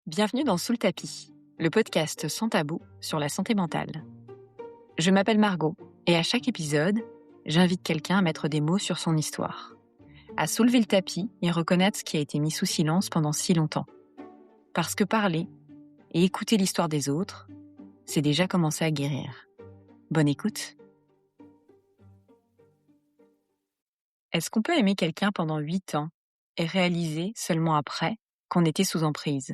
Bienvenue dans Sous le tapis, le podcast sans tabou sur la santé mentale. Je m'appelle Margot et à chaque épisode, j'invite quelqu'un à mettre des mots sur son histoire, à soulever le tapis et reconnaître ce qui a été mis sous silence pendant si longtemps. Parce que parler et écouter l'histoire des autres, c'est déjà commencer à guérir. Bonne écoute. Est-ce qu'on peut aimer quelqu'un pendant 8 ans et réaliser seulement après qu'on était sous emprise ?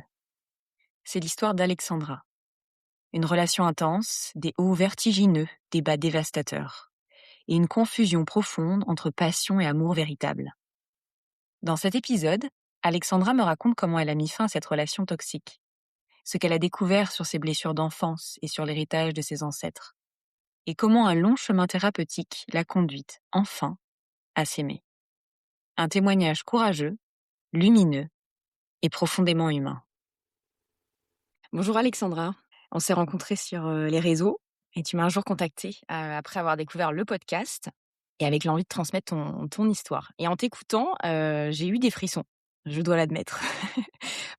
C'est l'histoire d'Alexandra. Une relation intense, des hauts vertigineux, des bas dévastateurs, et une confusion profonde entre passion et amour véritable. Dans cet épisode, Alexandra me raconte comment elle a mis fin à cette relation toxique, ce qu'elle a découvert sur ses blessures d'enfance et sur l'héritage de ses ancêtres, et comment un long chemin thérapeutique l'a conduite, enfin, à s'aimer. Un témoignage courageux, lumineux et profondément humain. Bonjour Alexandra, on s'est rencontrés sur les réseaux et tu m'as un jour contactée après avoir découvert le podcast et avec l'envie de transmettre ton histoire. Et en t'écoutant, j'ai eu des frissons, je dois l'admettre.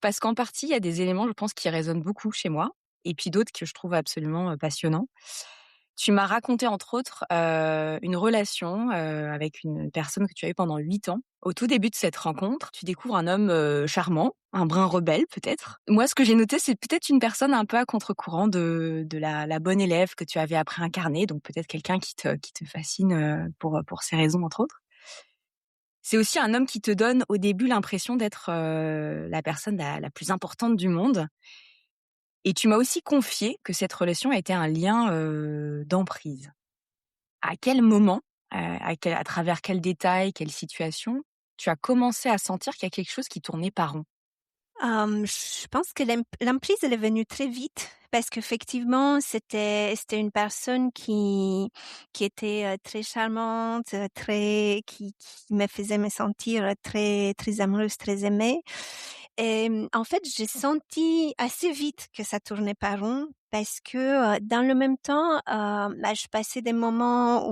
Parce qu'en partie, il y a des éléments, je pense, qui résonnent beaucoup chez moi et puis d'autres que je trouve absolument passionnants. Tu m'as raconté, entre autres, une relation avec une personne que tu as eue pendant 8 ans. Au tout début de cette rencontre, tu découvres un homme charmant, un brin rebelle peut-être. Moi, ce que j'ai noté, c'est peut-être une personne un peu à contre-courant de la bonne élève que tu avais appris à incarner, donc peut-être quelqu'un qui te fascine pour ces raisons, entre autres. C'est aussi un homme qui te donne au début l'impression d'être la personne la plus importante du monde. Et tu m'as aussi confié que cette relation a été un lien d'emprise. À quel moment, à travers quels détails, quelle situation, tu as commencé à sentir qu'il y a quelque chose qui tournait pas rond? Je pense que l'emprise, elle est venue très vite parce qu'effectivement, c'était une personne qui était, très charmante, qui me faisait me sentir très très amoureuse, très aimée et en fait, j'ai senti assez vite que ça tournait pas rond parce que, dans le même temps, je passais des moments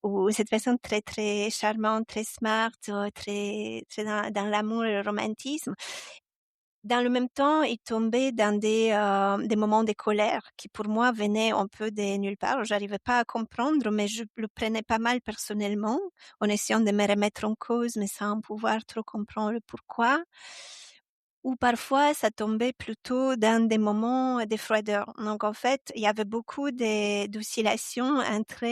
où cette personne très, très charmante, très smart, très très dans l'amour et le romantisme, dans le même temps, il tombait dans des moments de colère qui pour moi venaient un peu de nulle part. J'arrivais pas à comprendre, mais je le prenais pas mal personnellement, en essayant de me remettre en cause, mais sans pouvoir trop comprendre le pourquoi. Ou parfois, ça tombait plutôt dans des moments de froideur. Donc en fait, il y avait beaucoup d'oscillations entre,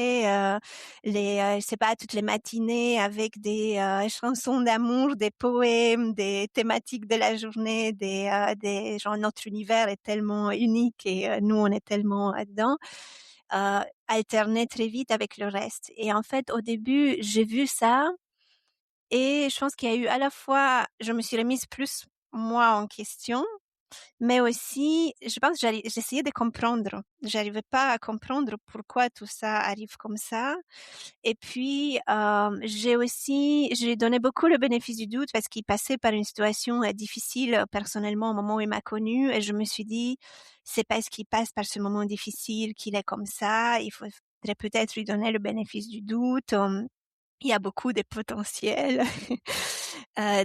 je sais pas, toutes les matinées avec des, chansons d'amour, des poèmes, des thématiques de la journée, des genre notre univers est tellement unique et nous, on est tellement là-dedans, alterner très vite avec le reste. Et en fait, au début, j'ai vu ça et je pense qu'il y a eu à la fois je me suis remise plus moi en question, mais aussi je pense que j'essayais de comprendre. J'arrivais pas à comprendre pourquoi tout ça arrive comme ça et puis, j'ai donné beaucoup le bénéfice du doute parce qu'il passait par une situation, difficile, personnellement au moment où il m'a connue et je me suis dit: «C'est parce qu'il passe par ce moment difficile qu'il est comme ça, il faudrait peut-être lui donner le bénéfice du doute, il y a beaucoup de potentiel».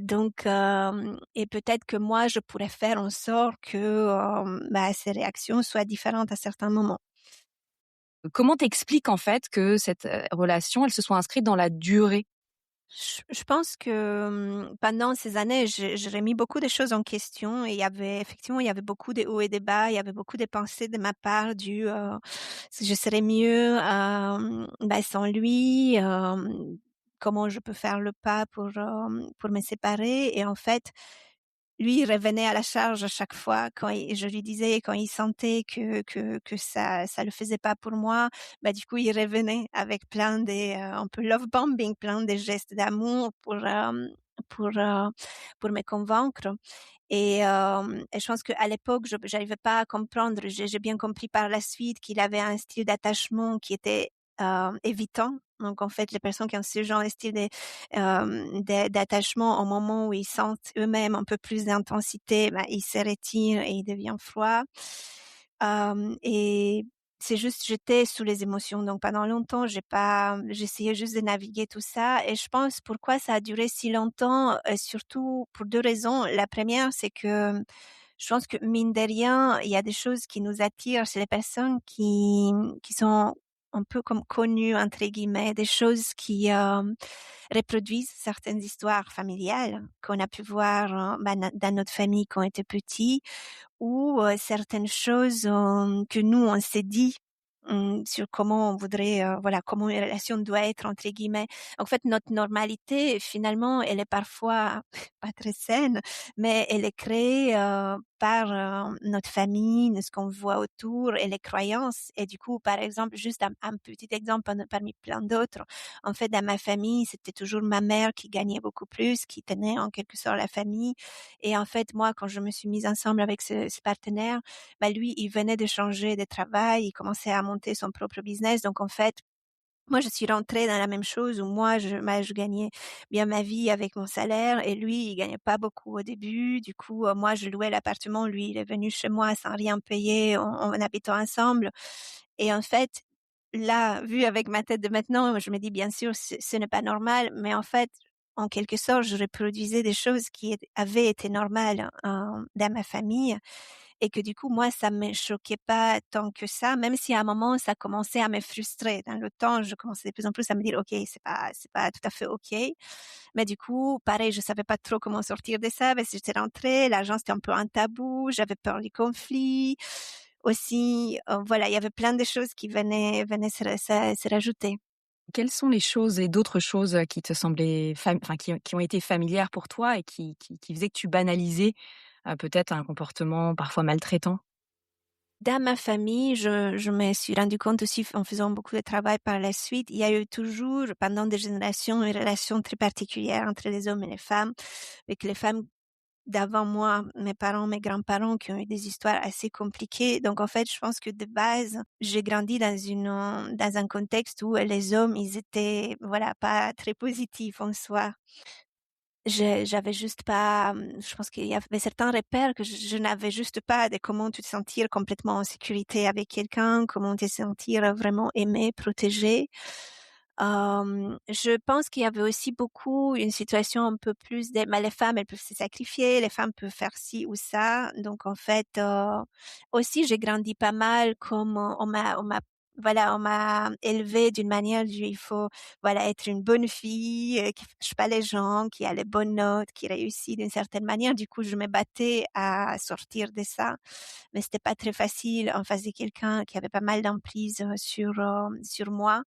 Donc et peut-être que moi, je pourrais faire en sorte que, ses réactions soient différentes à certains moments. Comment t'expliques en fait que cette relation, elle se soit inscrite dans la durée? Je pense que, pendant ces années, j'ai remis beaucoup de choses en question et il y avait beaucoup de hauts et de bas. Il y avait beaucoup de pensées de ma part je serais mieux, sans lui, comment je peux faire le pas pour me séparer et en fait, lui, il revenait à la charge à chaque fois je lui disais quand il sentait que ça le faisait pas pour moi, du coup, il revenait avec plein un peu love bombing, plein de gestes d'amour pour, heu, pour me convaincre et je pense qu'à l'époque, j'arrivais pas à comprendre. J'ai bien compris par la suite qu'il avait un style d'attachement qui était, évitant. Donc en fait, les personnes qui ont ce genre de style d'attachement au moment où ils sentent eux-mêmes un peu plus d'intensité, ils se retirent et ils deviennent froids. Et c'est juste j'étais sous les émotions, donc pendant longtemps, j'essayais juste de naviguer tout ça et je pense pourquoi ça a duré si longtemps, surtout pour 2 raisons. La première, c'est que je pense que mine de rien, il y a des choses qui nous attirent chez les personnes qui sont un peu comme «connues» entre guillemets, des choses qui, reproduisent certaines histoires familiales qu'on a pu voir, bah, dans notre famille quand on était petits ou certaines choses, que nous on s'est dit, sur comment on voudrait, voilà, comment une relation doit être entre guillemets. En fait, notre normalité finalement, elle est parfois pas très saine, mais elle est créée, par, notre famille, de ce qu'on voit autour et les croyances et du coup, par exemple, juste un petit exemple parmi plein d'autres. En fait, dans ma famille, c'était toujours ma mère qui gagnait beaucoup plus, qui tenait en quelque sorte la famille et en fait, moi, quand je me suis mise ensemble avec ce partenaire, bah, lui, il venait de changer de travail, il commençait à monter son propre business. Donc en fait, moi, je suis rentrée dans la même chose où moi, je gagnais bien ma vie avec mon salaire et lui, il gagnait pas beaucoup au début. Du coup, moi, je louais l'appartement, lui, il est venu chez moi sans rien payer en habitant ensemble et en fait, là, vu avec ma tête de maintenant, je me dis: «Bien sûr, ce n'est pas normal», mais en fait, en quelque sorte, je reproduisais des choses qui avaient été normales, dans ma famille et que du coup, moi, ça me choquait pas tant que ça, même si à un moment, ça commençait à me frustrer. Dans le temps, je commençais de plus en plus à me dire: «OK, c'est pas tout à fait OK». Mais du coup, pareil, je savais pas trop comment sortir de ça parce que j'étais rentrée, l'argent, c'était un peu un tabou, j'avais peur du conflit. Aussi, voilà, il y avait plein de choses qui venaient se rajouter. Quelles sont les choses et d'autres choses, qui te semblaient enfin qui ont été familières pour toi et qui faisaient que tu banalisais, peut-être un comportement parfois maltraitant? Dans ma famille, je me suis rendu compte aussi en faisant beaucoup de travail par la suite, il y a eu toujours pendant des générations une relation très particulière entre les hommes et les femmes, avec les femmes d'avant moi, mes parents, mes grands-parents qui ont eu des histoires assez compliquées. Donc en fait, je pense que de base, j'ai grandi dans un contexte où les hommes, ils étaient, voilà, pas très positifs en soi. J'avais juste pas, je pense qu'il y avait certains repères que je n'avais juste pas de comment te sentir complètement en sécurité avec quelqu'un, comment te sentir vraiment aimé, protégé. Je pense qu'il y avait aussi beaucoup une situation un peu plus de bah, les femmes, elles peuvent se sacrifier, les femmes peuvent faire ci ou ça. Donc en fait, aussi j'ai grandi pas mal comme on m'a élevée d'une manière du il faut voilà, être une bonne fille, qui fâche pas les gens, qui a les bonnes notes, qui réussit d'une certaine manière. Du coup, je me battais à sortir de ça, mais c'était pas très facile en face de quelqu'un qui avait pas mal d'emprise, sur moi.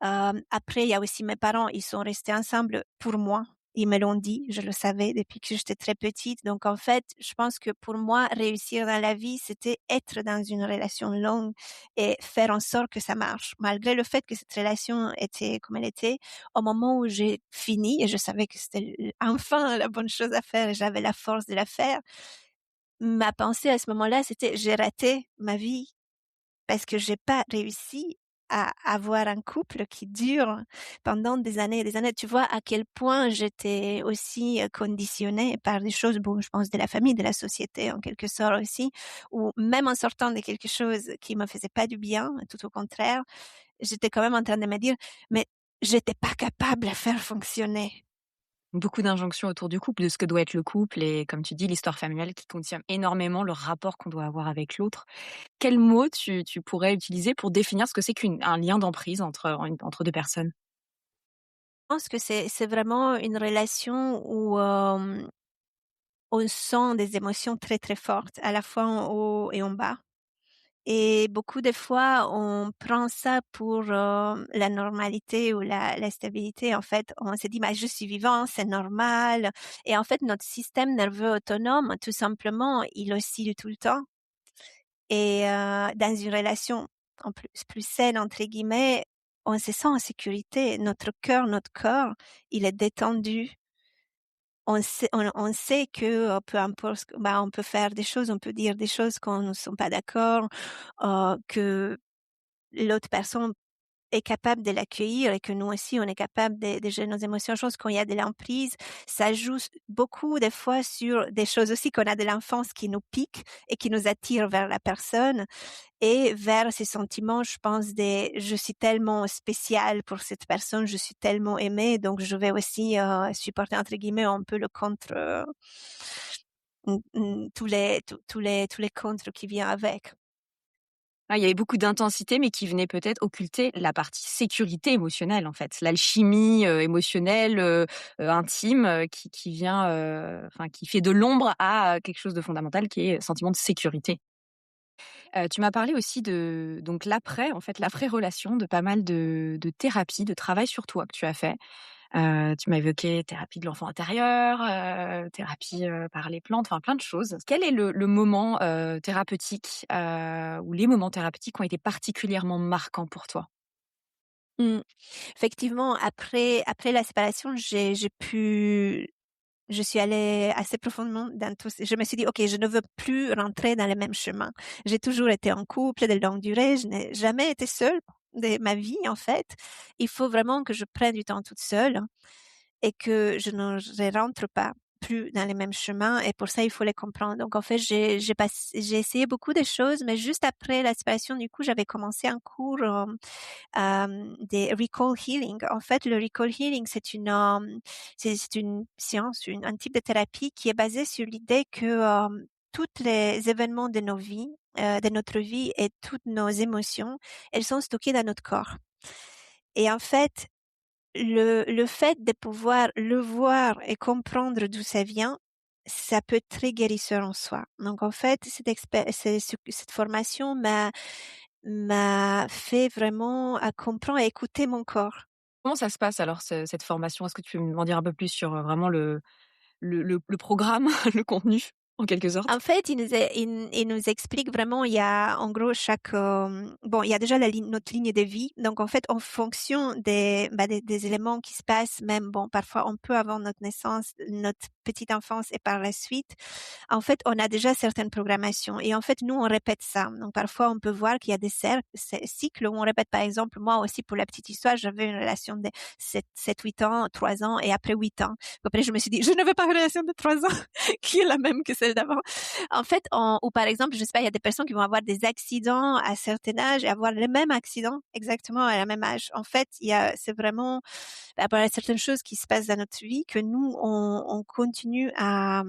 Après, il y a aussi mes parents, ils sont restés ensemble pour moi. Ils me l'ont dit, je le savais depuis que j'étais très petite. Donc en fait, je pense que pour moi, réussir dans la vie, c'était être dans une relation longue et faire en sorte que ça marche. Malgré le fait que cette relation était comme elle était, au moment où j'ai fini et je savais que c'était enfin la bonne chose à faire et j'avais la force de la faire, ma pensée à ce moment-là, c'était: «J'ai raté ma vie parce que j'ai pas réussi à avoir un couple qui dure pendant des années et des années. Tu vois à quel point j'étais aussi, conditionnée par des choses, bon, je pense de la famille, de la société en quelque sorte aussi, ou même en sortant de quelque chose qui me faisait pas du bien, tout au contraire, j'étais quand même en train de me dire: «Mais j'étais pas capable à faire fonctionner». Beaucoup d'injonctions autour du couple, de ce que doit être le couple et comme tu dis, l'histoire familiale qui contient énormément le rapport qu'on doit avoir avec l'autre. Quel mot tu pourrais utiliser pour définir ce que c'est qu'un lien d'emprise entre 2 personnes? Je pense que c'est vraiment une relation où, on sent des émotions très, très fortes, à la fois en haut et en bas. Et beaucoup de fois, on prend ça pour, la normalité ou la stabilité. En fait, on se dit: «Bah, je suis vivant, c'est normal» et en fait, notre système nerveux autonome, tout simplement, il oscille tout le temps et dans une relation en plus «saine» entre guillemets, on se sent en sécurité. Notre cœur, notre corps, il est détendu. On sait que, peu importe ce que bah, on peut faire des choses, on peut dire des choses quand nous ne sommes pas d'accord, que l'autre personne est capable de l'accueillir et que nous aussi on est capable de gérer nos émotions. Je pense quand il y a de l'emprise, ça joue beaucoup des fois sur des choses aussi qu'on a de l'enfance qui nous piquent et qui nous attirent vers la personne et vers ces sentiments, je pense des «je suis tellement spécial pour cette personne, je suis tellement aimée, donc je vais aussi, supporter» entre guillemets un peu le contre, tous les contres qui viennent avec. Ah, il y avait beaucoup d'intensité, mais qui venait peut-être occulter la partie sécurité émotionnelle, en fait. L'alchimie, émotionnelle, intime, qui vient, enfin, qui fait de l'ombre à quelque chose de fondamental qui est le sentiment de sécurité. Tu m'as parlé aussi de donc l'après, en fait, l'après-relation, de pas mal de thérapies, de travail sur toi que tu as fait. Tu m'as évoqué thérapie de l'enfant intérieur, thérapie, par les plantes, enfin plein de choses. Quel est le moment, thérapeutique, ou les moments thérapeutiques ont été particulièrement marquants pour toi? Mmh. Effectivement, après la séparation, je suis allée assez profondément dans tout je me suis dit: «OK, je ne veux plus rentrer dans le même chemin». J'ai toujours été en couple de longue durée, je n'ai jamais été seule de ma vie, en fait. Il faut vraiment que je prenne du temps toute seule et que je rentre pas plus dans les mêmes chemins et pour ça, il faut les comprendre. Donc en fait, j'ai essayé beaucoup de choses, mais juste après la séparation, du coup, j'avais commencé un cours, des recall healing. En fait, le recall healing, c'est une science, un type de thérapie qui est basée sur l'idée que, toutes les événements de nos vies, de notre vie et toutes nos émotions, elles sont stockées dans notre corps et en fait, le fait de pouvoir le voir et comprendre d'où ça vient, ça peut être très guérisseur en soi. Donc en fait, cette formation m'a fait vraiment à comprendre et écouter mon corps. Comment ça se passe alors cette formation? Est-ce que tu peux m'en dire un peu plus sur, vraiment le programme, le contenu, en quelque sorte? En fait, il nous explique vraiment, il y a en gros bon, il y a déjà notre ligne de vie. Donc en fait, en fonction des éléments qui se passent, même bon, parfois on peut avoir notre naissance, notre petite enfance et par la suite, en fait, on a déjà certaines programmations et en fait, nous, on répète ça. Donc parfois, on peut voir qu'il y a des cycles où on répète, par exemple, moi aussi pour la petite histoire, j'avais une relation de 7-8 ans, 3 ans et après 8 ans. Après, je me suis dit: «Je ne veux pas une relation de 3 ans qui est la même que celle d'avant». En fait, ou par exemple, je sais pas, il y a des personnes qui vont avoir des accidents à certain âge et avoir le même accident exactement à la même âge. En fait, c'est vraiment, il y a certaines choses qui se passent dans notre vie que nous, on continue à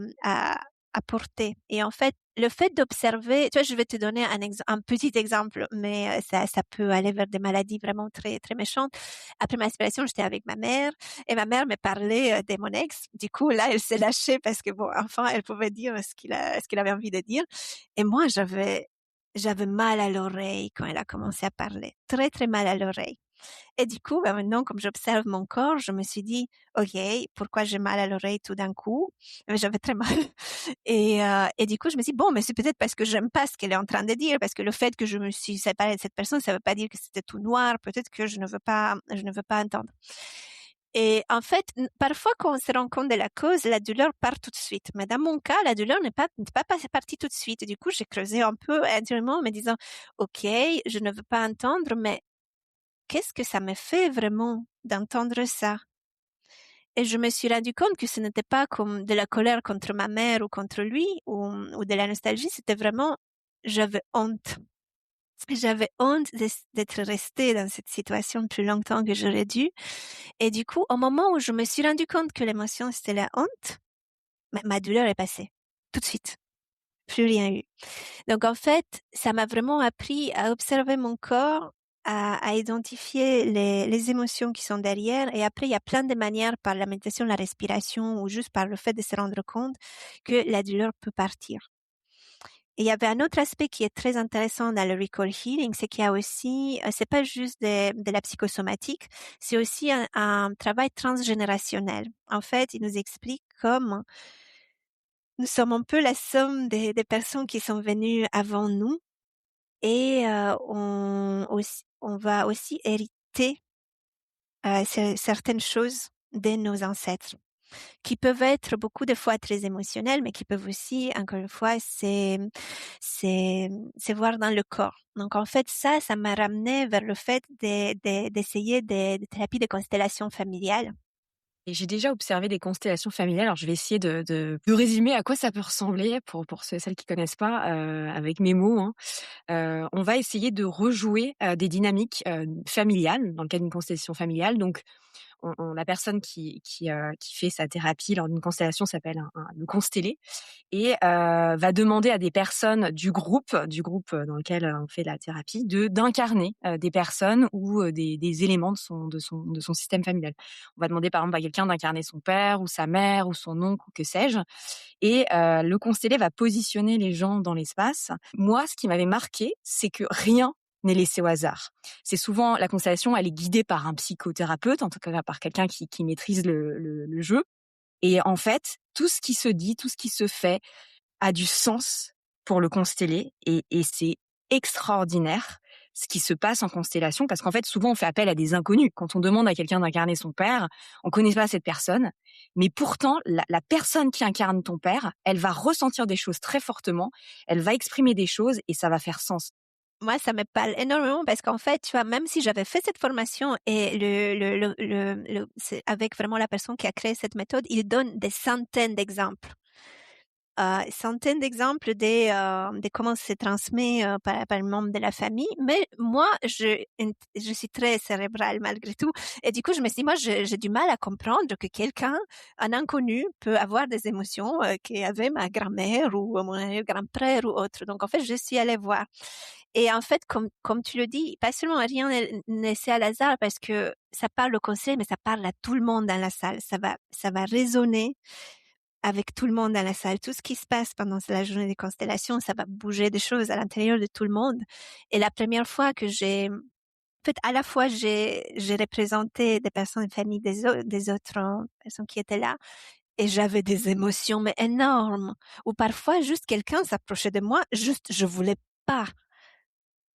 porter. Et en fait, le fait d'observer, tu vois, je vais te donner un petit exemple, mais ça peut aller vers des maladies vraiment très, très méchantes. Après ma séparation, j'étais avec ma mère et ma mère me parlait de mon ex. Du coup, là, elle s'est lâchée parce que bon, enfin, elle pouvait dire ce qu'il avait envie de dire. Et moi, j'avais mal à l'oreille quand elle a commencé à parler. Très, très mal à l'oreille. Et du coup, bah, maintenant, comme j'observe mon corps, je me suis dit: «OK, pourquoi j'ai mal à l'oreille tout d'un coup?» J'avais très mal et du coup, je me suis dit: «Bon, mais c'est peut-être parce que j'aime pas ce qu'elle est en train de dire, parce que le fait que je me suis séparée de cette personne, ça veut pas dire que c'était tout noir. Peut-être que je ne veux pas entendre». Et en fait, parfois, quand on se rend compte de la cause, la douleur part tout de suite. Mais dans mon cas, la douleur n'est pas partie tout de suite. Et du coup, j'ai creusé un peu intérieurement en me disant: «OK, je ne veux pas entendre, mais qu'est-ce que ça me fait vraiment d'entendre ça?» Et je me suis rendu compte que ce n'était pas comme de la colère contre ma mère ou contre lui ou de la nostalgie, c'était vraiment, j'avais honte. J'avais honte d'être restée dans cette situation plus longtemps que j'aurais dû. Et du coup, au moment où je me suis rendu compte que l'émotion c'était la honte, ma douleur est passée. Tout de suite. Plus rien eu. Donc en fait, ça m'a vraiment appris à observer mon corps, à identifier les émotions qui sont derrière et après il y a plein de manières par la méditation, la respiration ou juste par le fait de se rendre compte que la douleur peut partir. Et il y avait un autre aspect qui est très intéressant dans le recall healing, c'est qu'il y a aussi, c'est pas juste de la psychosomatique, c'est aussi un travail transgénérationnel. En fait, il nous explique comme nous sommes un peu la somme des personnes qui sont venues avant nous et on va aussi hériter, certaines choses de nos ancêtres, qui peuvent être beaucoup de fois très émotionnelles, mais qui peuvent aussi, encore une fois, c'est voir dans le corps. Donc en fait, ça m'a ramené vers le fait d'essayer des thérapies de constellation familiale. Et j'ai déjà observé des constellations familiales. Alors, je vais essayer de résumer à quoi ça peut ressembler pour celles qui connaissent pas, avec mes mots, hein. On va essayer de rejouer, des dynamiques, familiales dans le cadre d'une constellation familiale. Donc, la personne qui fait sa thérapie lors d'une constellation s'appelle le constellé et va demander à des personnes du groupe dans lequel on fait la thérapie d'incarner des personnes ou des éléments de son système familial. On va demander par exemple à quelqu'un d'incarner son père ou sa mère ou son oncle ou que sais-je et le constellé va positionner les gens dans l'espace. Moi, ce qui m'avait marqué, c'est que rien n'est laissé au hasard. C'est souvent la constellation, elle est guidée par un psychothérapeute, en tout cas par quelqu'un qui maîtrise le jeu. Et en fait, tout ce qui se dit, tout ce qui se fait a du sens pour le constellé et c'est extraordinaire ce qui se passe en constellation parce qu'en fait, souvent, on fait appel à des inconnus. Quand on demande à quelqu'un d'incarner son père, on connaît pas cette personne, mais pourtant, la personne qui incarne ton père, elle va ressentir des choses très fortement, elle va exprimer des choses et ça va faire sens. Moi, ça me parle énormément parce qu'en fait, tu vois, même si j'avais fait cette formation et c'est avec vraiment la personne qui a créé cette méthode, il donne des centaines d'exemples. Centaines d'exemples de comment se transmet par le membre de la famille. Mais moi, je suis très cérébrale malgré tout. Et du coup, je me suis dit, moi, j'ai du mal à comprendre que quelqu'un, un inconnu, peut avoir des émotions qu'avait ma grand-mère ou mon grand-père ou autre. Donc, en fait, je suis allée voir. Et en fait, comme tu le dis, pas seulement rien n'est laissé à hasard parce que ça parle au conseil, mais ça parle à tout le monde dans la salle. Ça va résonner avec tout le monde dans la salle. Tout ce qui se passe pendant la journée des constellations, ça va bouger des choses à l'intérieur de tout le monde. Et la première fois que en fait, à la fois, j'ai représenté des personnes de famille des autres personnes qui étaient là, et j'avais des émotions, mais énormes. Ou parfois, juste quelqu'un s'approchait de moi, juste, pas.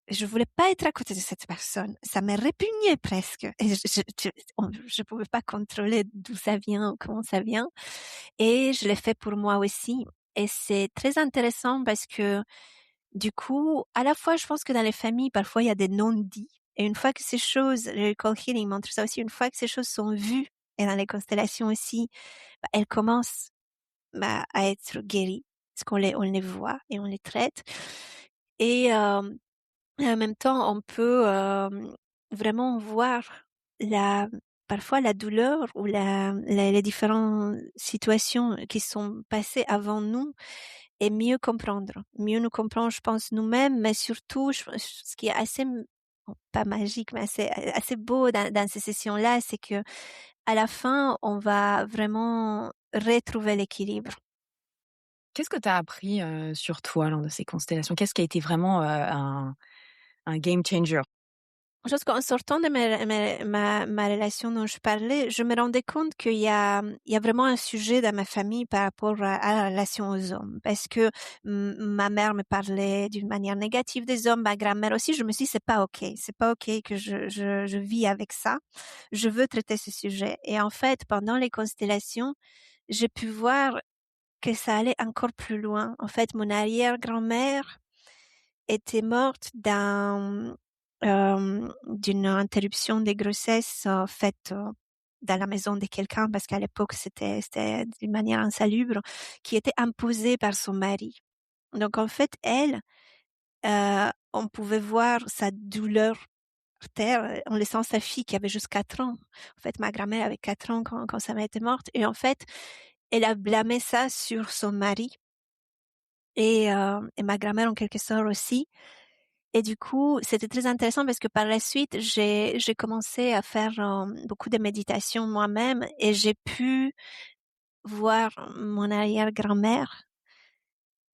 Je voulais pas être à côté de cette personne. Ça me répugnait presque. Et je pouvais pas contrôler d'où ça vient ou comment ça vient. Et je l'ai fait pour moi aussi. Et c'est très intéressant parce que, du coup, à la fois, je pense que dans les familles, parfois, il y a des non-dits. Et une fois que ces choses, le recall healing montre ça aussi, une fois que ces choses sont vues, et dans les constellations aussi, bah, elles commencent à être guéries. Parce on les voit et on les traite. Et, et en même temps, on peut vraiment voir la parfois la douleur ou les différentes situations qui sont passées avant nous et mieux nous comprendre, je pense, nous-mêmes, mais surtout, ce qui est assez, bon, pas magique, mais assez beau dans ces sessions-là, c'est que à la fin, on va vraiment retrouver l'équilibre. Qu'est-ce que tu as appris sur toi lors de ces constellations? Qu'est-ce qui a été vraiment un game changer? Je pense qu'en sortant de ma relation dont je parlais, je me rendais compte qu'il y a vraiment un sujet dans ma famille par rapport à la relation aux hommes. Parce que ma mère me parlait d'une manière négative des hommes, ma grand-mère aussi. Je me suis dit, c'est pas OK. C'est pas OK que je vis avec ça. Je veux traiter ce sujet. Et en fait, pendant les constellations, j'ai pu voir que ça allait encore plus loin. En fait, mon arrière-grand-mère était morte d'une interruption des grossesses faite dans la maison de quelqu'un parce qu'à l'époque c'était d'une manière insalubre qui était imposée par son mari. Donc en fait on pouvait voir sa douleur par terre en laissant sa fille qui avait juste 4 ans. En fait ma grand-mère avait 4 ans quand sa mère était morte et en fait elle a blâmé ça sur son mari et ma grand-mère en quelque sorte aussi. Et du coup, c'était très intéressant parce que par la suite, j'ai commencé à faire beaucoup de méditation moi-même et j'ai pu voir mon arrière-grand-mère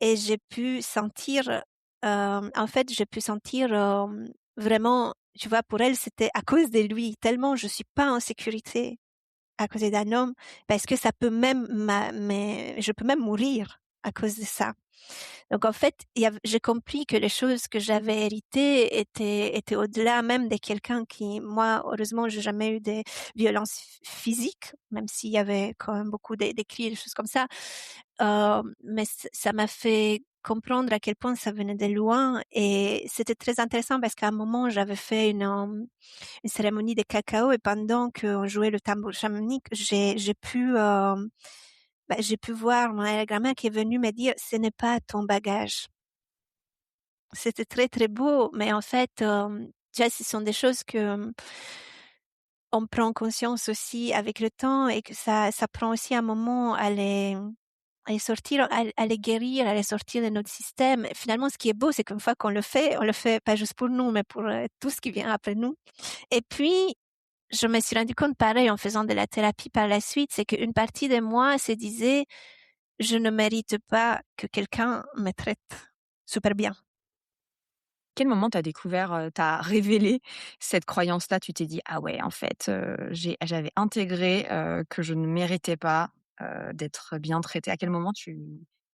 et j'ai pu sentir, en fait, j'ai pu sentir vraiment, tu vois, pour elle, c'était à cause de lui, tellement je suis pas en sécurité à côté d'un homme parce que ça peut même, mais je peux même mourir à cause de ça. Donc en fait, j'ai compris que les choses que j'avais héritées étaient au-delà même de quelqu'un qui, moi, heureusement, j'ai jamais eu des violences physiques, même s'il y avait quand même beaucoup d'écrits, des choses comme ça. Mais ça m'a fait comprendre à quel point ça venait de loin et c'était très intéressant parce qu'à un moment j'avais fait une cérémonie de cacao et pendant qu'on jouait le tambour chamanique, j'ai pu voir mon arrière-grand-mère qui est venue me dire: «Ce n'est pas ton bagage». C'était très, très beau, mais en fait, tu vois, ce sont des choses que on prend conscience aussi avec le temps et que ça prend aussi un moment à les sortir, à les guérir, à les sortir de notre système. Et finalement, ce qui est beau, c'est qu'une fois qu'on on le fait pas juste pour nous, mais pour tout ce qui vient après nous. Et puis, je me suis rendu compte, pareil, en faisant de la thérapie par la suite, c'est qu'une partie de moi se disait, je ne mérite pas que quelqu'un me traite super bien. Quel moment t'as découvert, tu révélé cette croyance-là? Tu t'es dit: «Ah ouais, en fait, j'avais intégré, que je ne méritais pas, d'être bien traitée». À quel moment tu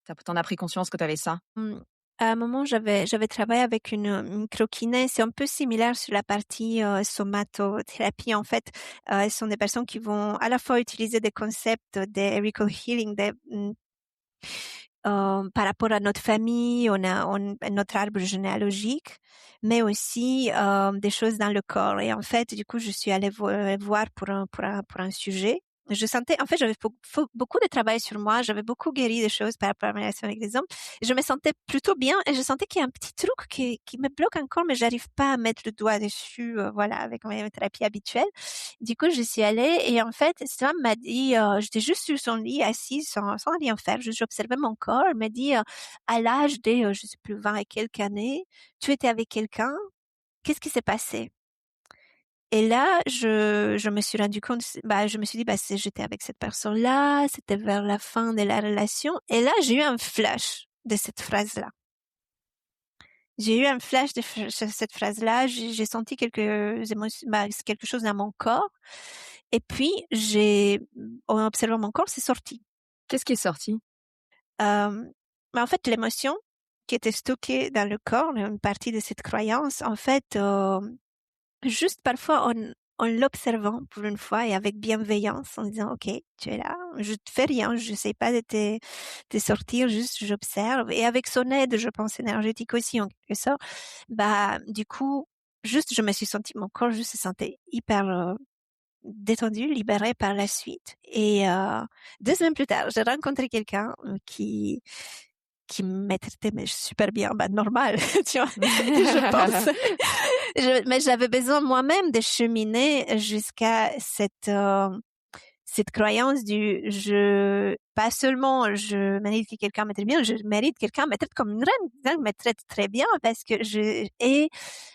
as pris conscience que tu avais ça? Mmh, à un moment, j'avais travaillé avec une crokiné. C'est un peu similaire sur la partie, somatothérapie. En fait, ce sont des personnes qui vont à la fois utiliser des concepts de healing, par rapport à notre famille, on notre arbre généalogique, mais aussi, des choses dans le corps et en fait, du coup, je suis allée voir pour un sujet. Je sentais en fait, j'avais beaucoup de travail sur moi, j'avais beaucoup guéri des choses par rapport à ma relation avec les hommes. Je me sentais plutôt bien et je sentais qu'il y a un petit truc qui me bloque encore, mais j'arrive pas à mettre le doigt dessus, voilà, avec mes thérapies habituelles. Du coup, je suis allée et en fait, cette femme m'a dit, j'étais juste sur son lit assise sans rien faire, juste j'observais mon corps. Elle m'a dit, «À l'âge de, je sais plus 20 et quelques années, tu étais avec quelqu'un, qu'est-ce qui s'est passé?» Et là, je me suis rendu compte, bah, je me suis dit: «Bah, j'étais avec cette personne-là, c'était vers la fin de la relation» et là, j'ai eu un flash de cette phrase-là. J'ai eu un flash de cette phrase-là, j'ai senti quelques émotions, bah, quelque chose dans mon corps et puis en observant mon corps, c'est sorti. Qu'est-ce qui est sorti? Hem, Bah, en fait, l'émotion qui était stockée dans le corps, une partie de cette croyance, en fait, juste parfois en l'observant pour une fois et avec bienveillance en disant: «OK, tu es là, je te fais rien, j'essaie pas de sortir, juste j'observe» et avec son aide, je pense énergétique aussi en quelque sorte, bah, du coup, juste je me suis sentie mon corps juste se sentait hyper, détendu, libéré par la suite et 2 semaines plus tard, j'ai rencontré quelqu'un, qui m'a traité mais super bien, bah, normal, tu vois? Je pense. Mais j'avais besoin moi-même de cheminer jusqu'à cette croyance du je pas seulement je mérite que quelqu'un me traite bien, je mérite que quelqu'un me traite comme une reine, quelqu'un me traite très bien parce que je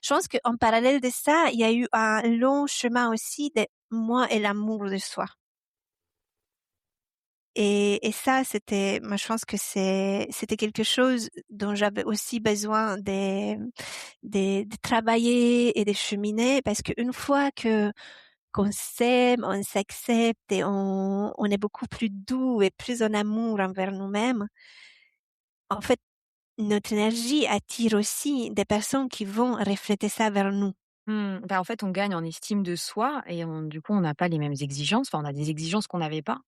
pense qu'en parallèle de ça, il y a eu un long chemin aussi de moi et l'amour de soi. Et ça, moi, je pense que c'était quelque chose dont j'avais aussi besoin de travailler et de cheminer parce qu'une fois qu'on s'aime, on s'accepte et on est beaucoup plus doux et plus en amour envers nous-mêmes, en fait, notre énergie attire aussi des personnes qui vont refléter ça vers nous. Mmh, bah, en fait, on gagne en estime de soi et du coup, on n'a pas les mêmes exigences, enfin, on a des exigences qu'on n'avait pas.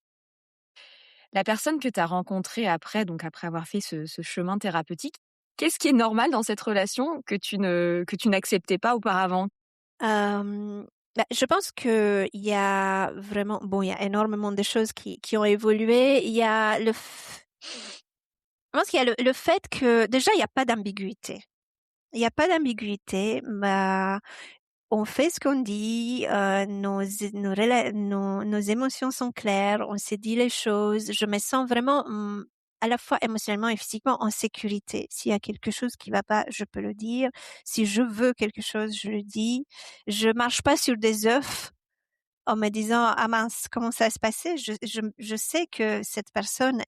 La personne que tu as rencontrée après, donc après avoir fait ce chemin thérapeutique, qu'est-ce qui est normal dans cette relation que tu n'acceptais pas auparavant? Hem, je pense qu'il y a vraiment bon, il y a énormément de choses qui ont évolué. Il y a je pense qu'il y a le fait que déjà il y a pas d'ambiguïté. Il y a pas d'ambiguïté, bah, on fait ce qu'on dit, nos émotions sont claires, on se dit les choses. Je me sens vraiment, à la fois émotionnellement et physiquement en sécurité. S'il y a quelque chose qui va pas, je peux le dire. Si je veux quelque chose, je le dis. Je marche pas sur des œufs en me disant: «Ah mince, comment ça va se passer?» Je sais que cette personne,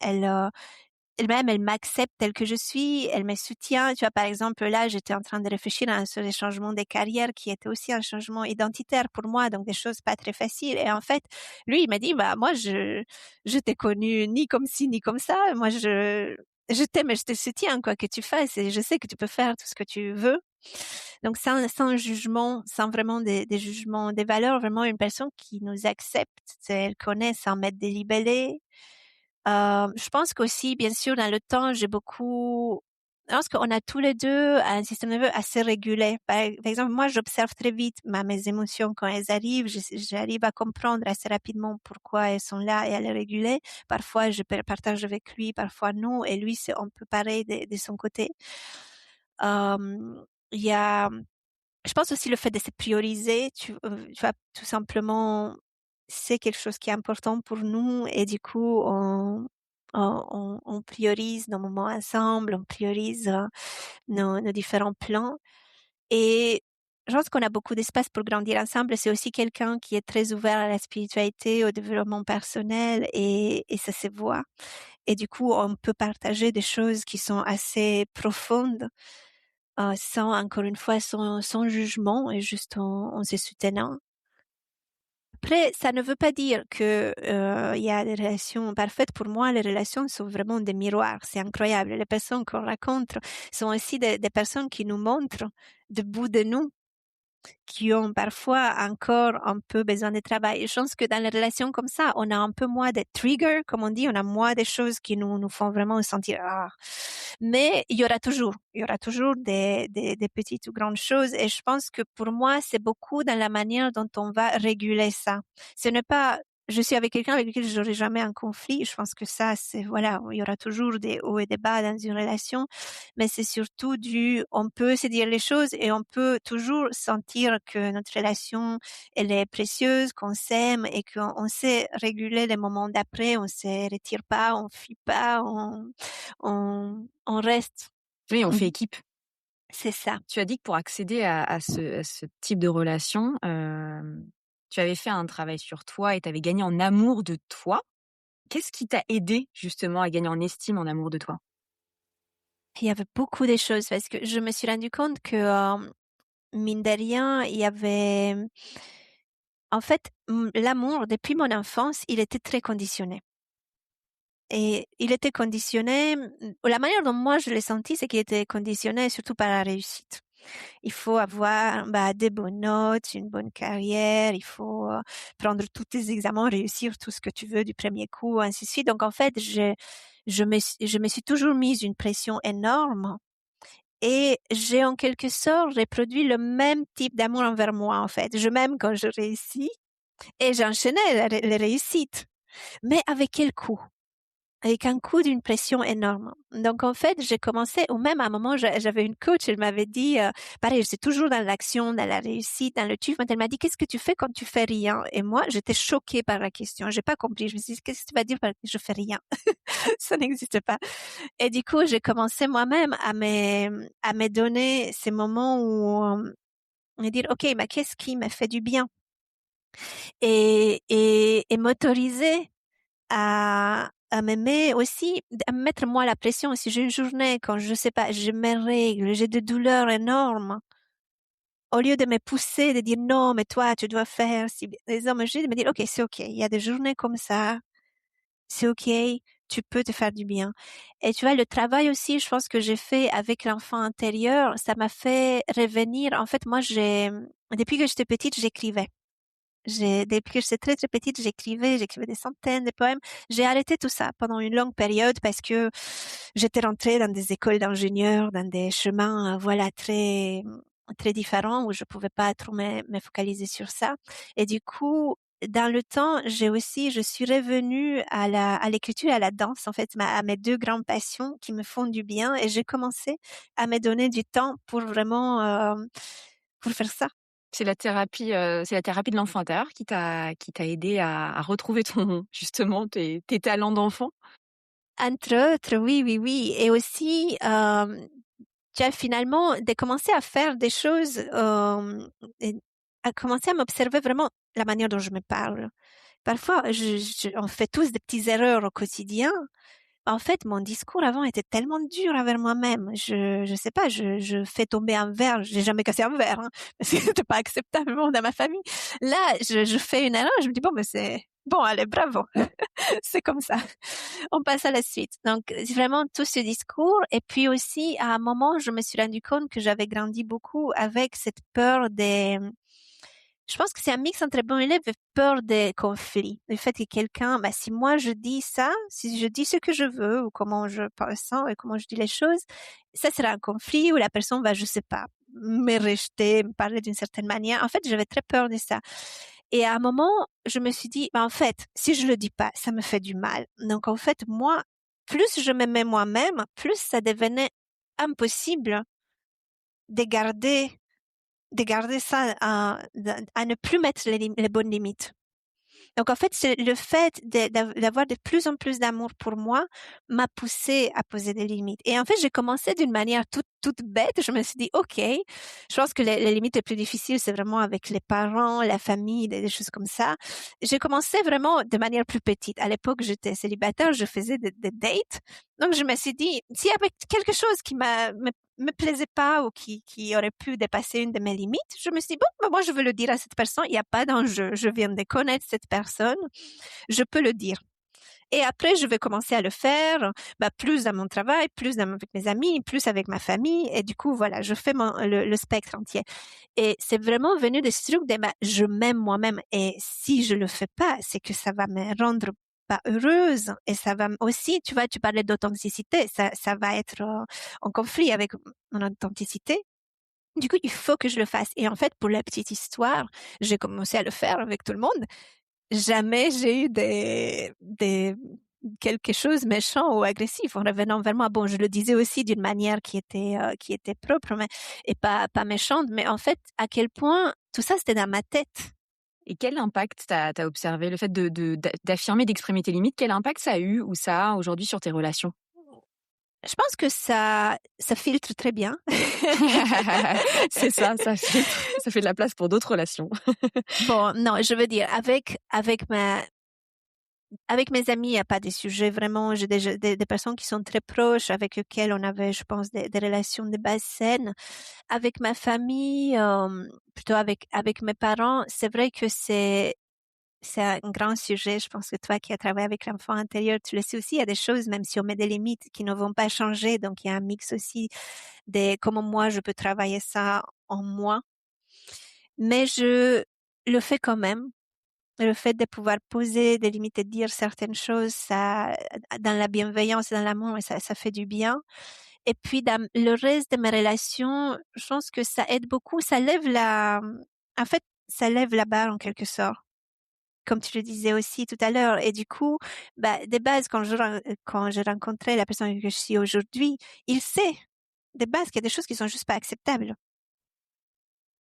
elle-même, elle m'accepte telle que je suis, elle me soutient. Tu vois, par exemple, là, j'étais en train de réfléchir sur les changements de carrière qui était aussi un changement identitaire pour moi, donc des choses pas très faciles. Et en fait, lui, il m'a dit, bah, moi, je t'ai connu ni comme ci, ni comme ça. Moi, je t'aime et je te soutiens, quoi que tu fasses, et je sais que tu peux faire tout ce que tu veux. Donc, sans jugement, sans vraiment des jugements, des valeurs, vraiment une personne qui nous accepte, elle connaît sans mettre des libellés. Je pense qu'aussi, bien sûr, dans le temps, je pense qu'on a tous les 2 un système nerveux assez régulé. Par exemple, moi, j'observe très vite mes émotions quand elles arrivent. J'arrive à comprendre assez rapidement pourquoi elles sont là et à les réguler. Parfois, je partage avec lui, parfois non, et lui, c'est un peu pareil de son côté. Il y a Je pense aussi le fait de se prioriser, tu vois, tout simplement, c'est quelque chose qui est important pour nous et du coup, on priorise nos moments ensemble, on priorise nos différents plans. Et je pense qu'on a beaucoup d'espace pour grandir ensemble. C'est aussi quelqu'un qui est très ouvert à la spiritualité, au développement personnel et ça se voit. Et du coup, on peut partager des choses qui sont assez profondes, sans, encore une fois, sans jugement et juste en se soutenant. Après, ça ne veut pas dire que il y a des relations parfaites. Pour moi, les relations sont vraiment des miroirs. C'est incroyable. Les personnes qu'on rencontre sont aussi des personnes qui nous montrent de bout de nous qui ont parfois encore un peu besoin de travail. Je pense que dans les relations comme ça, on a un peu moins de triggers, comme on dit, on a moins de choses qui nous font vraiment sentir ah. Mais il y aura toujours des petites ou grandes choses. Et je pense que pour moi, c'est beaucoup dans la manière dont on va réguler ça. Ce n'est pas je suis avec quelqu'un avec lequel j'aurai jamais un conflit. Je pense que ça, c'est, voilà, il y aura toujours des hauts et des bas dans une relation, mais c'est surtout on peut se dire les choses et on peut toujours sentir que notre relation, elle est précieuse, qu'on s'aime et qu'on sait réguler les moments d'après, on se retire pas, on fuit pas, on reste. Oui, on fait Mhm. équipe. C'est ça. Tu as dit que pour accéder à ce type de relation, tu avais fait un travail sur toi et tu avais gagné en amour de toi. Qu'est-ce qui t'a aidé justement à gagner en estime, en amour de toi? Il y avait beaucoup de choses parce que je me suis rendu compte que, mine de rien, il y avait, en fait, l'amour depuis mon enfance, il était très conditionné. Et il était conditionné, la manière dont moi je l'ai senti, c'est qu'il était conditionné surtout par la réussite. Il faut avoir des bonnes notes, une bonne carrière, il faut prendre tous tes examens, réussir tout ce que tu veux du premier coup, ainsi de suite. Donc en fait, je me suis toujours mise une pression énorme et j'ai en quelque sorte reproduit le même type d'amour envers moi en fait. Je m'aime quand je réussis et j'enchaînais les réussites. Mais avec quel coût? Avec un coup d'une pression énorme. Donc en fait, j'ai commencé, ou même à un moment, j'avais une coach, elle m'avait dit, pareil, c'est toujours dans l'action, dans la réussite, dans le tu. Elle m'a dit, qu'est-ce que tu fais quand tu fais rien? Et moi, j'étais choquée par la question. J'ai pas compris. Je me suis dit, qu'est-ce que tu vas dire par je fais rien? Ça n'existe pas. Et du coup, j'ai commencé moi-même à me donner ces moments où me dire, OK, mais qu'est-ce qui me fait du bien? Et m'autoriser à m'aimer aussi, à me mettre moi la pression. Si j'ai une journée quand je sais pas, je me règle, j'ai des douleurs énormes, au lieu de me pousser, de dire non, mais toi, tu dois faire si les hommes, je de me dire, OK, c'est OK. Il y a des journées comme ça. C'est OK. Tu peux te faire du bien. Et tu vois, le travail aussi, je pense que j'ai fait avec l'enfant intérieur, ça m'a fait revenir. En fait, moi, depuis que j'étais petite, j'écrivais. Depuis que j'étais très très petite, j'écrivais des centaines de poèmes. J'ai arrêté tout ça pendant une longue période parce que j'étais rentrée dans des écoles d'ingénieurs, dans des chemins, voilà, très très différents où je pouvais pas trop me focaliser sur ça. Et du coup, dans le temps, je suis revenue à l'écriture et à la danse, en fait, à mes deux grandes passions qui me font du bien et j'ai commencé à me donner du temps pour vraiment, pour faire ça. C'est la thérapie de l'enfant intérieur qui t'a aidé à retrouver ton justement tes talents d'enfant? Entre autres, oui, oui, oui. Et aussi, tu as finalement de commencer à faire des choses, et à commencer à m'observer vraiment la manière dont je me parle. Parfois, on fait tous des petites erreurs au quotidien. En fait, mon discours avant était tellement dur envers moi-même. Je sais pas, je fais tomber un verre. J'ai jamais cassé un verre, hein, parce que c'était pas acceptable dans ma famille. Là, je fais une erreur. Je me dis bon, mais c'est bon, allez, bravo. C'est comme ça. On passe à la suite. Donc, c'est vraiment tout ce discours. Et puis aussi, à un moment, je me suis rendu compte que j'avais grandi beaucoup avec cette peur des, je pense que c'est un mix entre bon élève et peur des conflits. Le fait que quelqu'un, si moi je dis ça, si je dis ce que je veux ou comment je sens et comment je dis les choses, ça sera un conflit où la personne va, je sais pas, me rejeter, me parler d'une certaine manière. En fait, j'avais très peur de ça. Et à un moment, je me suis dit, en fait, si je le dis pas, ça me fait du mal. Donc, en fait, moi, plus je m'aimais moi-même, plus ça devenait impossible de garder de garder ça à ne plus mettre les bonnes limites. Donc en fait, c'est le fait d'avoir de plus en plus d'amour pour moi m'a poussée à poser des limites. Et en fait, j'ai commencé d'une manière toute bête. Je me suis dit, OK, je pense que les limites les plus difficiles, c'est vraiment avec les parents, la famille, des choses comme ça. J'ai commencé vraiment de manière plus petite. À l'époque, j'étais célibataire, je faisais des dates. Donc je me suis dit, s'il y avait quelque chose qui me plaisait pas ou qui aurait pu dépasser une de mes limites, je me suis dit, bon, ben moi, je veux le dire à cette personne. Il n'y a pas d'enjeu. Je viens de connaître cette personne. Je peux le dire. Et après, je vais commencer à le faire, plus dans mon travail, plus avec mes amis, plus avec ma famille. Et du coup, voilà, je fais le spectre entier. Et c'est vraiment venu de ce truc de, je m'aime moi-même. Et si je le fais pas, c'est que ça va me rendre pas heureuse. Et ça va aussi, tu vois, tu parlais d'authenticité. Ça va être en conflit avec mon authenticité. Du coup, il faut que je le fasse. Et en fait, pour la petite histoire, j'ai commencé à le faire avec tout le monde. Jamais j'ai eu quelque chose méchant ou agressif en revenant vers moi. Bon, je le disais aussi d'une manière qui était propre, et pas méchante. Mais en fait, à quel point tout ça, c'était dans ma tête. Et quel impact t'as observé, le fait d'affirmer, d'exprimer tes limites, quel impact ça a eu ou ça a aujourd'hui sur tes relations? Je pense que ça filtre très bien. C'est ça filtre, ça fait de la place pour d'autres relations. Bon, non, je veux dire, avec mes amis, il n'y a pas de sujet vraiment. J'ai des personnes qui sont très proches, avec lesquelles on avait, je pense, des relations de base saines. Avec ma famille, plutôt avec mes parents, c'est vrai que c'est un grand sujet. Je pense que toi qui as travaillé avec l'enfant intérieur, tu le sais aussi, il y a des choses, même si on met des limites, qui ne vont pas changer. Donc, il y a un mix aussi de comment moi, je peux travailler ça en moi. Mais je le fais quand même. Le fait de pouvoir poser des limites et dire certaines choses, ça, dans la bienveillance et dans l'amour, ça fait du bien. Et puis, dans le reste de mes relations, je pense que ça aide beaucoup. En fait, ça lève la barre en quelque sorte. Comme tu le disais aussi tout à l'heure. Et du coup, de base, quand je rencontrais la personne que je suis aujourd'hui, il sait, de base, qu'il y a des choses qui sont juste pas acceptables.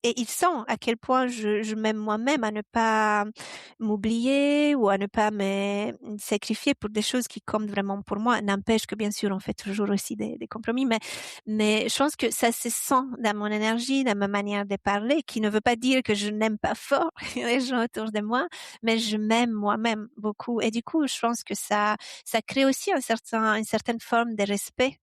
Et ils sentent à quel point je m'aime moi-même, à ne pas m'oublier ou à ne pas me sacrifier pour des choses qui comptent vraiment pour moi. N'empêche que bien sûr, on fait toujours aussi des compromis, mais je pense que ça se sent dans mon énergie, dans ma manière de parler, qui ne veut pas dire que je n'aime pas fort les gens autour de moi, mais je m'aime moi-même beaucoup. Et du coup, je pense que ça crée aussi une certaine forme de respect.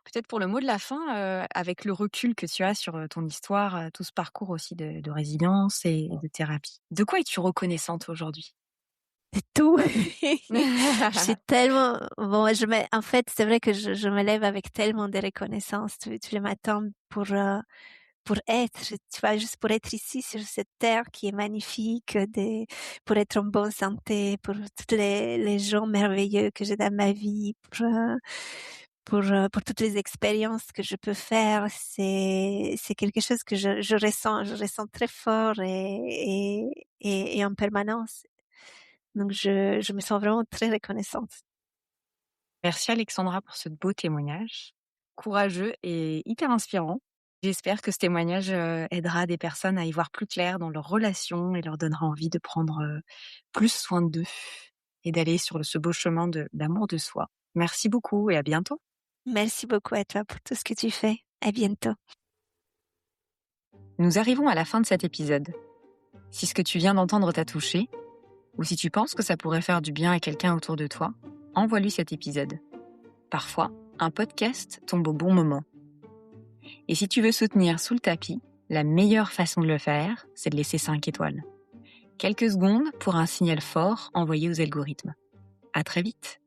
Peut-être pour le mot de la fin, avec le recul que tu as sur, ton histoire, tout ce parcours aussi de résilience et de thérapie. De quoi es-tu reconnaissante aujourd'hui? C'est tout. Je suis tellement bon, en fait, c'est vrai que je me lève avec tellement de reconnaissance tous les matins pour être, tu vois, juste pour être ici sur cette terre qui est magnifique, pour être en bonne santé, pour tous les gens merveilleux que j'ai dans ma vie, pour toutes les expériences que je peux faire. C'est quelque chose que je ressens très fort et en permanence. Donc je me sens vraiment très reconnaissante. Merci Alexandra pour ce beau témoignage, courageux et hyper inspirant. J'espère que ce témoignage, aidera des personnes à y voir plus clair dans leurs relations et leur donnera envie de prendre, plus soin d'eux et d'aller sur ce beau chemin d'amour de soi. Merci beaucoup et à bientôt. Merci beaucoup à toi pour tout ce que tu fais. À bientôt. Nous arrivons à la fin de cet épisode. Si ce que tu viens d'entendre t'a touché, ou si tu penses que ça pourrait faire du bien à quelqu'un autour de toi, envoie-lui cet épisode. Parfois, un podcast tombe au bon moment. Et si tu veux soutenir Sous le tapis, la meilleure façon de le faire, c'est de laisser 5 étoiles. Quelques secondes pour un signal fort envoyé aux algorithmes. À très vite.